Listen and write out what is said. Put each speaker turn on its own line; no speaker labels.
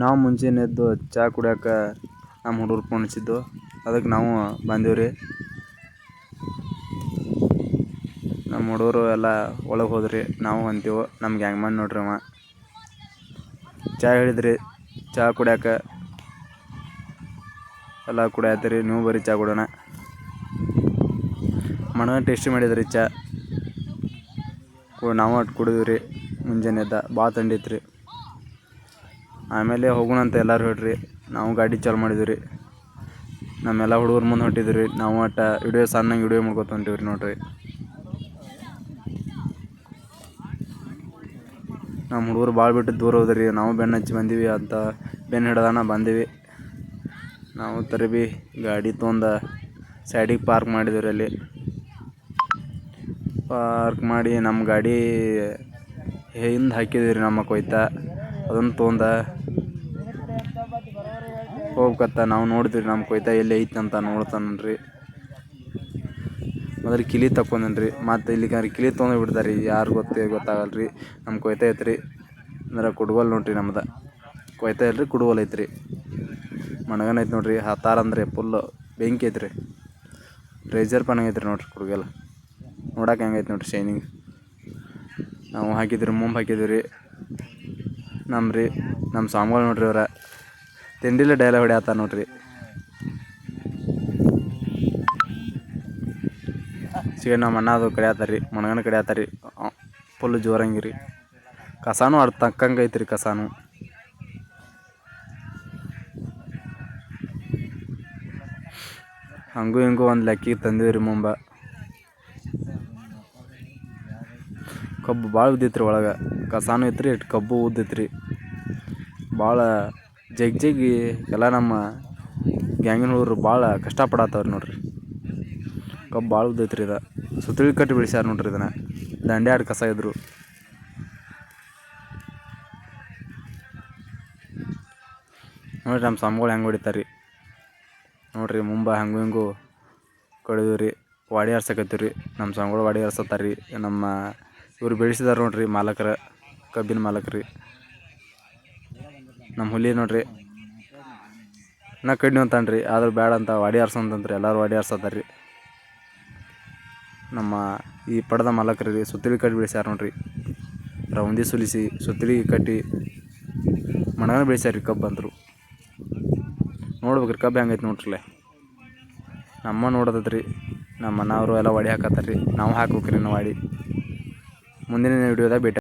ನಾವು ಮುಂಜಾನೆ ಎದ್ದು ಚಹಾ ಕುಡಿಯೋಕೆ ನಮ್ಮ ಹುಡುಗರು ಫೋನ್ ಹಚ್ಚಿದ್ದು, ಅದಕ್ಕೆ ನಾವು ಬಂದೀವಿ ರೀ. ನಮ್ಮ ಹುಡುಗರು ಎಲ್ಲ ಒಳಗೆ ಹೋದ್ರಿ, ನಾವು ಹೊಂಟೀವಿ. ನಮ್ಮ ಗ್ಯಾಂಗ್ ಮ್ಯಾನ್ ನೋಡ್ರಿ ಅವ ಚಹಾ ಹೇಳಿದ್ರಿ ಚಹಾ ಕುಡಿಯೋಕೆ ಎಲ್ಲ ಕುಡಿಯತ್ತೀರಿ. ನೀವು ಬರೀ ಚಹಾ ಕುಡಿಯೋಣ. ಮನ ಟೇಸ್ಟಿ ಮಾಡಿದ್ರಿ ಚಹಾ, ನಾವು ಅಟ್ಟು ಕುಡಿದ್ವಿ ರೀ. ಮುಂಜಾನೆ ಎದ್ದ ಭಾಳ ಥಂಡಿ ಇತ್ತು ರೀ. ಆಮೇಲೆ ಹೋಗೋಣ ಅಂತ ಎಲ್ಲರೂ ಹೇಳ್ರಿ. ನಾವು ಗಾಡಿ ಚಾಲು ಮಾಡಿದ್ವಿ ರೀ. ನಮ್ಮೆಲ್ಲ ಹುಡುಗರು ಮುಂದೆ ಹೊಂಟಿದ್ವಿ ರೀ. ನಾವು ವಿಡಿಯೋ ಸಣ್ಣಗೆ ವಿಡಿಯೋ ಮಾಡ್ಕೊತ ಹೊಂಟೀವಿ ರೀ ನೋಡ್ರಿ. ನಮ್ಮ ಹುಡುಗರು ಭಾಳ ಬಿಟ್ಟು ದೂರ ಹೋದ್ರಿ. ನಾವು ಬೆನ್ನು ಹಚ್ಚಿ ಬಂದೀವಿ ಅಂತ ಬೆನ್ನು ಹಿಡ್ದಾನ ಬಂದೀವಿ. ನಾವು ತರಬಿ ಗಾಡಿ ತೊಗೊಂಡು ಸೈಡಿಗೆ ಪಾರ್ಕ್ ಮಾಡಿದ್ವಿ ರೀ. ಅಲ್ಲಿ ಪಾರ್ಕ್ ಮಾಡಿ ನಮ್ಮ ಗಾಡಿ ಹಿಂದೆ ಹಾಕಿದ್ವಿ ರೀ. ನಮ್ಮ ಕೊಯ್ತಾ ಅದನ್ನು ತೊಗೊಂಡು ಹೋಗ್ಬೇಕತ್ತ ನಾವು ನೋಡಿದ್ವಿ. ನಮ್ಮ ಕೊಯ್ತಾ ಎಲ್ಲಿ ಐತೆ ಅಂತ ನೋಡ್ತಾನ್ರಿ. ಮೊದಲು ಕಿಲಿ ತಗೊಂಡೇನಿ ರೀ. ಮತ್ತು ಇಲ್ಲಿಗಾರ ಕಿಲಿ ತೊಗೊಂಡು ಬಿಡ್ತಾರೆ ರೀ. ಯಾರು ಗೊತ್ತಾಗಲ್ಲ ರೀ. ನಮ್ಮ ಕೊಯ್ತಾ ಐತೆ ರೀ. ಅಂದ್ರೆ ಕುಡ್ಗೋಲ್ ನೋಡ್ರಿ. ನಮ್ದು ಕೊಯ್ತಾ ಇಲ್ರಿ, ಕುಡ್ಗೋಲ್ ಐತೆ ರೀ. ಮಣಗನ ಐತೆ ನೋಡ್ರಿ. ಹತ್ತಾರ ಅಂದ್ರೆ ಫುಲ್ಲು ಬೆಂಕಿ ಐತೆ ರೀ. ರೇಜರ್ ಪನ್ ಐತೆ ರೀ ನೋಡ್ರಿ ಕುಡ್ಗೋಲ್. ನೋಡಕ್ಕೆ ಹೆಂಗೈತೆ ನೋಡ್ರಿ ಶೈನಿಂಗ್. ನಾವು ಹಾಕಿದ್ರಿ, ಮುಂಬ್ ಹಾಕಿದ್ವಿ ರೀ. ನಮ್ಮ ಸ್ವಾಮಿಗಳು ನೋಡ್ರಿ. ಅವರ ತಿಂಡಿಲೇ ಡೈಲಾಗ್ ಹೊಡ್ಯಾತ ನೋಡ್ರಿ. ಸಿಗ ನಮ್ಮ ಅಣ್ಣ ಅದು ಕಡಿಯಾತಾರೆ ರೀ. ಮಣಗನ ಕಡಿಯಾತಾರೆ ರೀ. ಫುಲ್ ಜೋರಂಗಿ ರೀ. ಕಸಾನು ಅರ್ಧ ತಕ್ಕಂಗೆ ಐತೆ ರೀ. ಕಸಾನು ಹಂಗೂ ಹಿಂಗೂ ಒಂದು ಲೆಕ್ಕಿಗೆ ತಂದೀವಿ ರೀ. ಮುಂಬ ಕಬ್ಬು ಭಾಳ ಉದ್ದಿತ್ತು ರೀ. ಒಳಗೆ ಕಸಾನು ಇತ್ತು ರೀ. ಕಬ್ಬು ಉದ್ದಿತ್ತು ರೀ. ಭಾಳ ಜಗ್ಗಿ ಎಲ್ಲ ನಮ್ಮ ಗ್ಯಾಂಗಿನ ಹುಡುಗರು ಭಾಳ ಕಷ್ಟಪಡತ್ತವ್ರಿ ನೋಡ್ರಿ. ಕಬ್ಬು ಭಾಳ ಉದ್ದೈತೆ ರೀ. ಇದು ಸುತ್ತಳಿ ಕಟ್ಟಿ ಬೆಳೆಸ್ಯಾರ ನೋಡ್ರಿ. ಇದನ್ನು ದಂಡೆ ಆಡಿ ಕಸ ಇದ್ರು ನೋಡಿರಿ. ನಮ್ಮ ಸ್ವಾಮಿಗಳು ಹೆಂಗೆ ಹೊಡಿತಾರೆ ರೀ ನೋಡಿರಿ. ಮುಂಬ ಹಂಗೂ ಹಿಂಗೂ ಕಡಿದೀವಿ ರೀ. ವಾಡಿ ಆರ್ಸಕತ್ತೀವಿ ರೀ. ನಮ್ಮ ಸ್ವಾಮಿಗಳು ವಾಡಿ ಆರ್ಸತ್ತಾರೆ ರೀ. ನಮ್ಮ ಇವ್ರು ಬೆಳೆಸಿದಾರೆ ನೋಡ್ರಿ, ಮಾಲಕರು, ಕಬ್ಬಿನ ಮಾಲಕರು ರೀ. ನಮ್ಮ ಹುಲಿ ನೋಡ್ರಿ ನಾ ಕಡ್ನಿ ಅಂತಾನೆ ರೀ. ಆದ್ರೆ ಬೇಡ ಅಂತ ವಾಡಿ ಆರ್ಸಂತಂತ್ರಿ. ಎಲ್ಲರೂ ವಾಡಿ ಆರ್ಸತ್ತಾರೆ ರೀ. ನಮ್ಮ ಈ ಪಡೆದ ಮಾಲಕರು ರೀ. ಸುತ್ತಳಿ ಕಟ್ಟಿ ಬೆಳೆಸ್ಯಾರ ನೋಡ್ರಿ. ರೌಂದಿ ಸುಲಿಸಿ ಸುತ್ತಳಿ ಕಟ್ಟಿ ಮಣಗನ ಬೆಳೆಸ್ಯಾರ ರೀ. ಕಬ್ಬು ಅಂದರು ನೋಡ್ಬೇಕ್ರಿ. ಕಬ್ಬು ಹೆಂಗೈತೆ ನೋಡ್ರಲ್ಲೇ. ನಮ್ಮ ನೋಡೋದತ್ ರೀ. ನಮ್ಮ ಅಣ್ಣವರು ಎಲ್ಲ ವಾಡಿ ಹಾಕತ್ತಾರೆ ರೀ. ನಾವು ಹಾಕ್ಬೇಕ್ರಿ. ನಾವು ವಾಡಿ ಮುಂದಿನ ವಿಡಿಯೋದಾಗ ಭೇಟಿ